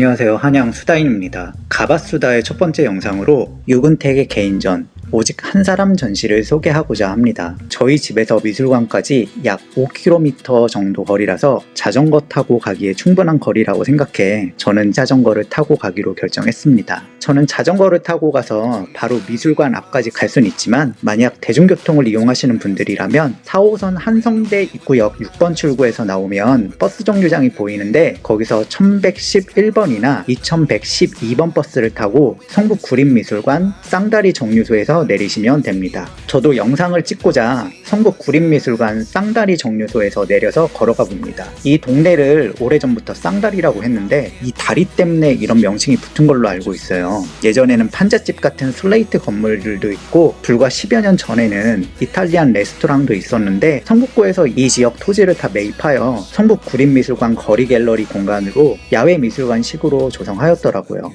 안녕하세요. 한양 수다인입니다. 가바수다의 첫 번째 영상으로 유근택의 개인전 오직 한 사람 전시를 소개하고자 합니다. 저희 집에서 미술관까지 약 5km 정도 거리라서 자전거 타고 가기에 충분한 거리라고 생각해 저는 자전거를 타고 가기로 결정했습니다. 저는 자전거를 타고 가서 바로 미술관 앞까지 갈 수는 있지만 만약 대중교통을 이용하시는 분들이라면 4호선 한성대 입구역 6번 출구에서 나오면 버스 정류장이 보이는데 거기서 1111번이나 2112번 버스를 타고 성북 구림미술관 쌍다리 정류소에서 내리시면 됩니다. 저도 영상을 찍고자 성북 구림미술관 쌍다리 정류소에서 내려서 걸어가 봅니다. 이 동네를 오래전부터 쌍다리라고 했는데 이 다리 때문에 이런 명칭이 붙은 걸로 알고 있어요. 예전에는 판잣집 같은 슬레이트 건물들도 있고 불과 10여 년 전에는 이탈리안 레스토랑도 있었는데 성북구에서 이 지역 토지를 다 매입하여 성북 구림미술관 거리 갤러리 공간으로 야외 미술관식으로 조성하였더라고요.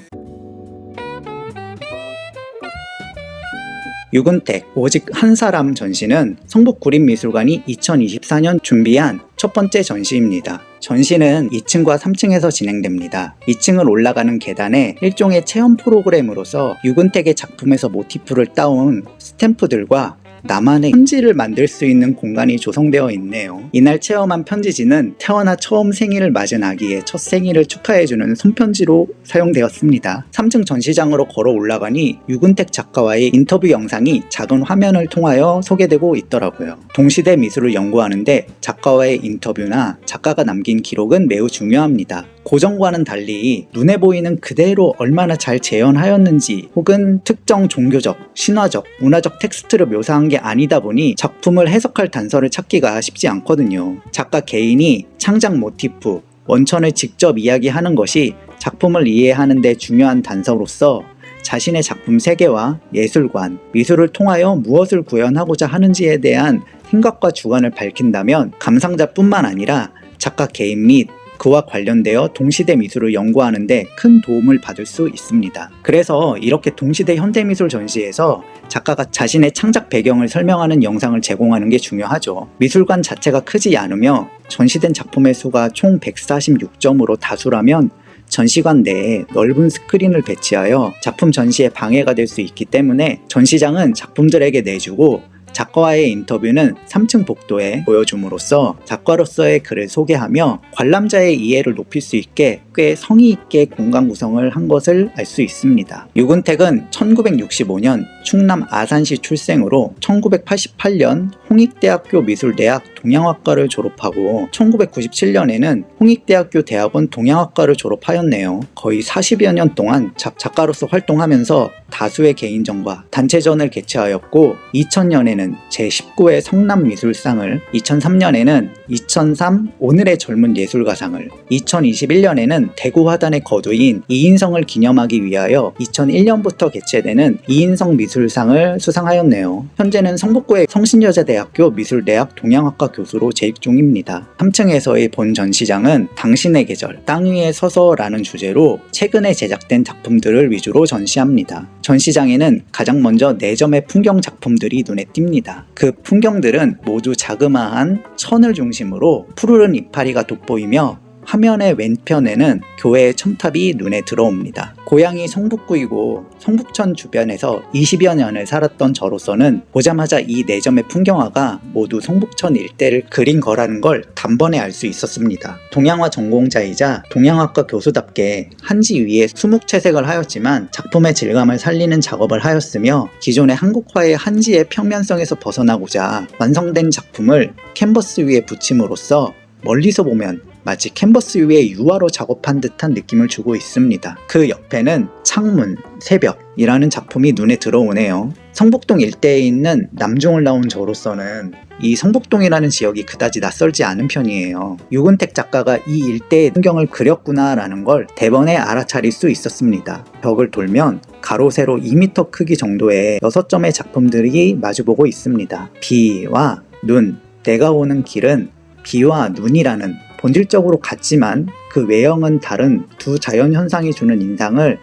유근택 오직 한 사람 전시는 성북구림미술관이 2024년 준비한 첫 번째 전시입니다. 전시는 2층과 3층에서 진행됩니다. 2층을 올라가는 계단에 일종의 체험 프로그램으로서 유근택의 작품에서 모티프를 따온 스탬프들과 나만의 편지를 만들 수 있는 공간이 조성되어 있네요. 이날 체험한 편지지는 태어나 처음 생일을 맞은 아기의 첫 생일을 축하해주는 손편지로 사용되었습니다. 3층 전시장으로 걸어 올라가니 유근택 작가와의 인터뷰 영상이 작은 화면을 통하여 소개되고 있더라고요. 동시대 미술을 연구하는데 작가와의 인터뷰나 작가가 남긴 기록은 매우 중요합니다. 고전과는 달리 눈에 보이는 그대로 얼마나 잘 재현하였는지 혹은 특정 종교적, 신화적, 문화적 텍스트를 묘사한 게 아니다 보니 작품을 해석할 단서를 찾기가 쉽지 않거든요. 작가 개인이 창작 모티프, 원천을 직접 이야기하는 것이 작품을 이해하는 데 중요한 단서로서 자신의 작품 세계와 예술관, 미술을 통하여 무엇을 구현하고자 하는지에 대한 생각과 주관을 밝힌다면 감상자뿐만 아니라 작가 개인 및 그와 관련되어 동시대 미술을 연구하는 데 큰 도움을 받을 수 있습니다. 그래서 이렇게 동시대 현대미술 전시에서 작가가 자신의 창작 배경을 설명하는 영상을 제공하는 게 중요하죠. 미술관 자체가 크지 않으며 전시된 작품의 수가 총 146점으로 다수라면 전시관 내에 넓은 스크린을 배치하여 작품 전시에 방해가 될 수 있기 때문에 전시장은 작품들에게 내주고 작가와의 인터뷰는 3층 복도에 보여줌으로써 작가로서의 글을 소개하며 관람자의 이해를 높일 수 있게 꽤 성의 있게 공간 구성을 한 것을 알 수 있습니다. 유근택은 1965년 충남 아산시 출생으로 1988년 홍익대학교 미술대학 동양학과를 졸업하고 1997년에는 홍익대학교 대학원 동양학과를 졸업하였네요. 거의 40여 년 동안 작가로서 활동하면서 다수의 개인전과 단체전을 개최하였고 2000년에는 제19회 성남미술상을, 2003년에는 2003 오늘의 젊은 예술가상을, 2021년에는 대구화단의 거두인 이인성을 기념하기 위하여 2001년부터 개최되는 이인성 미술상을 수상하였네요. 현재는 성북구의 성신여자대학교 미술대학 동양학과 교수로 재직 중입니다. 3층에서의 본 전시장은 당신의 계절, 땅 위에 서서라는 주제로 최근에 제작된 작품들을 위주로 전시합니다. 전시장에는 가장 먼저 4점의 풍경 작품들이 눈에 띕니다. 그 풍경들은 모두 자그마한 천을 중심으로 푸르른 이파리가 돋보이며 화면의 왼편에는 교회의 첨탑이 눈에 들어옵니다. 고향이 성북구이고 성북천 주변에서 20여 년을 살았던 저로서는 보자마자 이 4점의 풍경화가 모두 성북천 일대를 그린 거라는 걸 단번에 알 수 있었습니다. 동양화 전공자이자 동양학과 교수답게 한지 위에 수묵채색을 하였지만 작품의 질감을 살리는 작업을 하였으며 기존의 한국화의 한지의 평면성에서 벗어나고자 완성된 작품을 캔버스 위에 붙임으로써 멀리서 보면 마치 캔버스 위에 유화로 작업한 듯한 느낌을 주고 있습니다. 그 옆에는 창문, 새벽이라는 작품이 눈에 들어오네요. 성북동 일대에 있는 남중을 나온 저로서는 이 성북동이라는 지역이 그다지 낯설지 않은 편이에요. 유근택 작가가 이 일대의 풍경을 그렸구나 라는 걸 대번에 알아차릴 수 있었습니다. 벽을 돌면 가로 세로 2m 크기 정도의 6점의 작품들이 마주보고 있습니다. 비와 눈, 내가 오는 길은 비와 눈이라는 본질적으로 같지만 그 외형은 다른 두 자연현상이 주는 인상을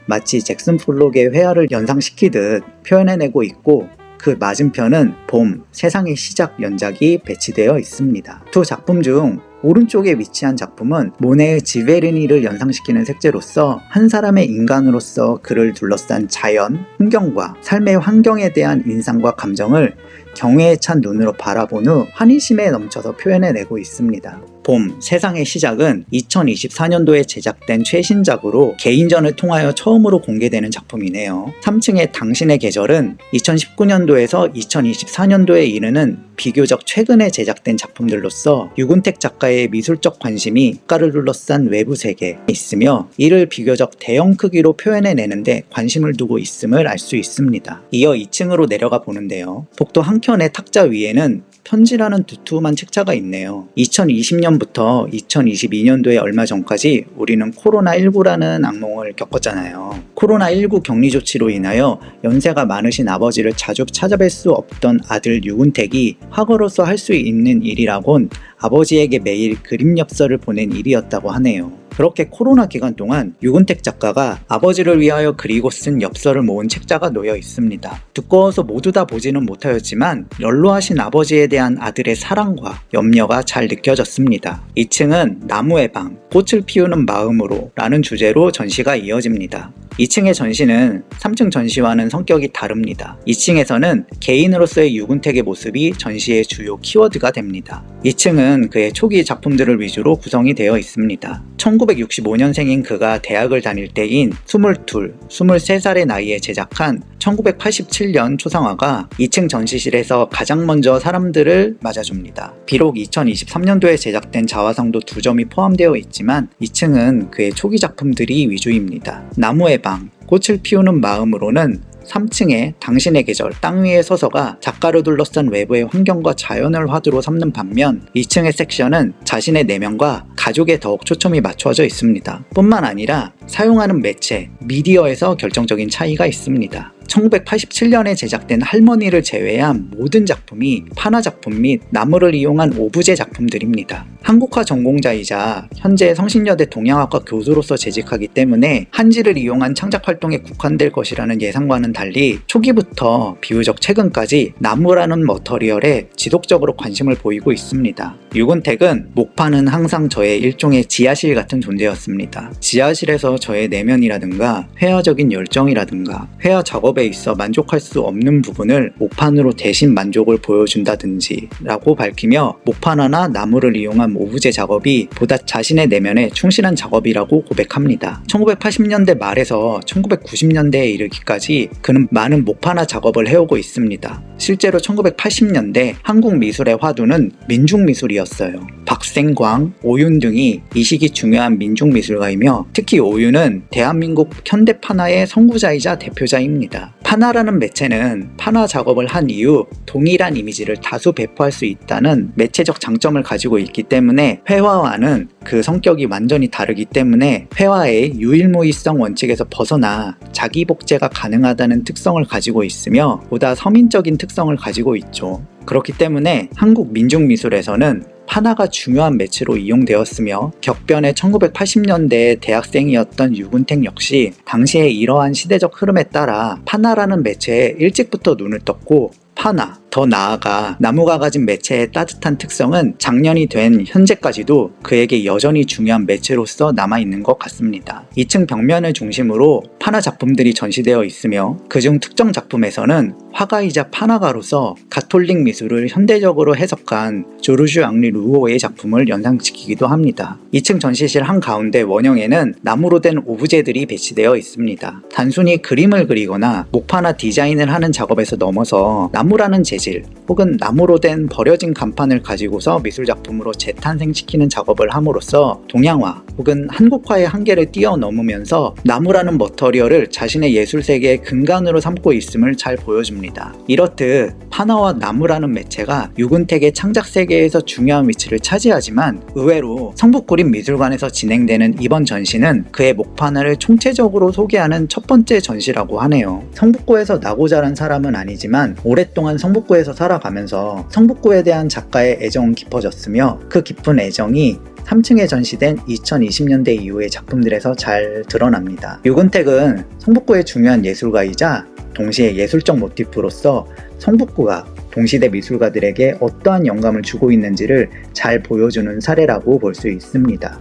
마치 잭슨 폴록의 회화를 연상시키듯 표현해내고 있고 그 맞은편은 봄, 세상의 시작 연작이 배치되어 있습니다. 두 작품 중 오른쪽에 위치한 작품은 모네의 지베르니를 연상시키는 색채로서 한 사람의 인간으로서 그를 둘러싼 자연, 풍경과 삶의 환경에 대한 인상과 감정을 경외에 찬 눈으로 바라본 후 환희심에 넘쳐서 표현해내고 있습니다. 봄, 세상의 시작은 2024년도에 제작된 최신작으로 개인전을 통하여 처음으로 공개되는 작품이네요. 3층의 당신의 계절은 2019년도에서 2024년도에 이르는 비교적 최근에 제작된 작품들로서 유근택 작가의 미술적 관심이 작가를 둘러싼 외부 세계에 있으며 이를 비교적 대형 크기로 표현해내는데 관심을 두고 있음을 알 수 있습니다. 이어 2층으로 내려가 보는데요. 복도 한 켠의 탁자 위에는 편지라는 두툼한 책자가 있네요. 2020년부터 2022년도에 얼마 전까지 우리는 코로나19라는 악몽을 겪었잖아요. 코로나19 격리 조치로 인하여 연세가 많으신 아버지를 자주 찾아뵐 수 없던 아들 유근택이 화가로서 할 수 있는 일이라곤 아버지에게 매일 그림 엽서를 보낸 일이었다고 하네요. 그렇게 코로나 기간 동안 유근택 작가가 아버지를 위하여 그리고 쓴 엽서를 모은 책자가 놓여 있습니다. 두꺼워서 모두 다 보지는 못하였지만 연로하신 아버지에 대한 아들의 사랑과 염려가 잘 느껴졌습니다. 2층은 나무의 방, 꽃을 피우는 마음으로 라는 주제로 전시가 이어집니다. 2층의 전시는 3층 전시와는 성격이 다릅니다. 2층에서는 개인으로서의 유근택의 모습이 전시의 주요 키워드가 됩니다. 2층은 그의 초기 작품들을 위주로 구성이 되어 있습니다. 1965년생인 그가 대학을 다닐 때인 22, 23살의 나이에 제작한 1987년 초상화가 2층 전시실에서 가장 먼저 사람들을 맞아줍니다. 비록 2023년도에 제작된 자화상도 2점이 포함되어 있지만 2층은 그의 초기 작품들이 위주입니다. 나무의 방, 꽃을 피우는 마음으로는 3층에 당신의 계절, 땅 위의 서서가 작가를 둘러싼 외부의 환경과 자연을 화두로 삼는 반면 2층의 섹션은 자신의 내면과 가족에 더욱 초점이 맞춰져 있습니다. 뿐만 아니라 사용하는 매체, 미디어에서 결정적인 차이가 있습니다. 1987년에 제작된 할머니를 제외한 모든 작품이 판화 작품 및 나무를 이용한 오브제 작품들입니다. 한국화 전공자이자 현재 성신여대 동양학과 교수로서 재직하기 때문에 한지를 이용한 창작 활동에 국한될 것이라는 예상과는 달리 초기부터 비교적 최근까지 나무라는 머터리얼에 지속적으로 관심을 보이고 있습니다. 유근택은 목판은 항상 저의 일종의 지하실 같은 존재였습니다. 지하실에서 저의 내면이라든가 회화적인 열정이라든가 회화 작업에 있어 만족할 수 없는 부분을 목판으로 대신 만족을 보여준다든지 라고 밝히며 목판화나 나무를 이용한 오브제 작업이 보다 자신의 내면에 충실한 작업이라고 고백합니다. 1980년대 말에서 1990년대에 이르기까지 그는 많은 목판화 작업을 해오고 있습니다. 실제로 1980년대 한국 미술의 화두는 민중미술이었어요. 박생광, 오윤 등이 이 시기 중요한 민중미술가이며 특히 오윤은 대한민국 현대 판화의 선구자이자 대표자입니다. 판화라는 매체는 판화 작업을 한 이후 동일한 이미지를 다수 배포할 수 있다는 매체적 장점을 가지고 있기 때문에 회화와는 그 성격이 완전히 다르기 때문에 회화의 유일무이성 원칙에서 벗어나 자기 복제가 가능하다는 특성을 가지고 있으며 보다 서민적인 특성을 가지고 있죠. 그렇기 때문에 한국 민중미술에서는 판화가 중요한 매체로 이용되었으며 격변의 1980년대 대학생이었던 유근택 역시 당시의 이러한 시대적 흐름에 따라 판화라는 매체에 일찍부터 눈을 떴고 판화, 더 나아가 나무가 가진 매체의 따뜻한 특성은 작년이 된 현재까지도 그에게 여전히 중요한 매체로서 남아있는 것 같습니다. 2층 벽면을 중심으로 판화 작품들이 전시되어 있으며 그중 특정 작품에서는 화가이자 판화가로서 가톨릭 미술을 현대적으로 해석한 조르주 앙리 루오의 작품을 연상시키기도 합니다. 2층 전시실 한가운데 원형에는 나무로 된 오브제들이 배치되어 있습니다. 단순히 그림을 그리거나 목판화 디자인을 하는 작업에서 넘어서 나무라는 재질 혹은 나무로 된 버려진 간판을 가지고서 미술작품으로 재탄생시키는 작업을 함으로써 동양화 혹은 한국화의 한계를 뛰어넘으면서 나무라는 머터리얼을 자신의 예술세계의 근간으로 삼고 있음을 잘 보여줍니다. 이렇듯 판화와 나무라는 매체가 유근택의 창작세계에서 중요한 위치를 차지하지만 의외로 성북구립미술관에서 진행되는 이번 전시는 그의 목판화를 총체적으로 소개하는 첫 번째 전시라고 하네요. 성북구에서 나고 자란 사람은 아니지만 오랫동안 성북구에서 살아가면서 성북구에 대한 작가의 애정은 깊어졌으며 그 깊은 애정이 3층에 전시된 2020년대 이후의 작품들에서 잘 드러납니다. 유근택은 성북구의 중요한 예술가이자 동시에 예술적 모티프로서 성북구가 동시대 미술가들에게 어떠한 영감을 주고 있는지를 잘 보여주는 사례라고 볼 수 있습니다.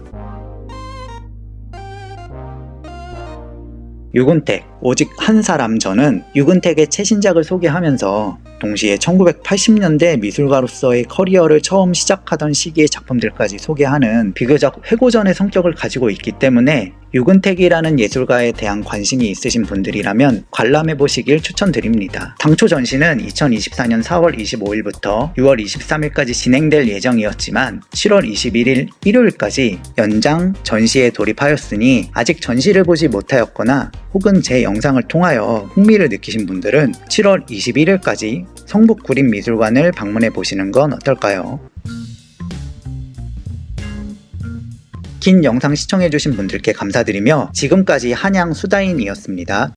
유근택, 오직 한 사람. 저는 유근택의 최신작을 소개하면서 동시에 1980년대 미술가로서의 커리어를 처음 시작하던 시기의 작품들까지 소개하는 비교적 회고전의 성격을 가지고 있기 때문에 유근택이라는 예술가에 대한 관심이 있으신 분들이라면 관람해보시길 추천드립니다. 당초 전시는 2024년 4월 25일부터 6월 23일까지 진행될 예정이었지만 7월 21일 일요일까지 연장 전시에 돌입하였으니 아직 전시를 보지 못하였거나 혹은 제 영상을 통하여 흥미를 느끼신 분들은 7월 21일까지 성북구립미술관을 방문해 보시는 건 어떨까요? 긴 영상 시청해주신 분들께 감사드리며 지금까지 한양수다인이었습니다.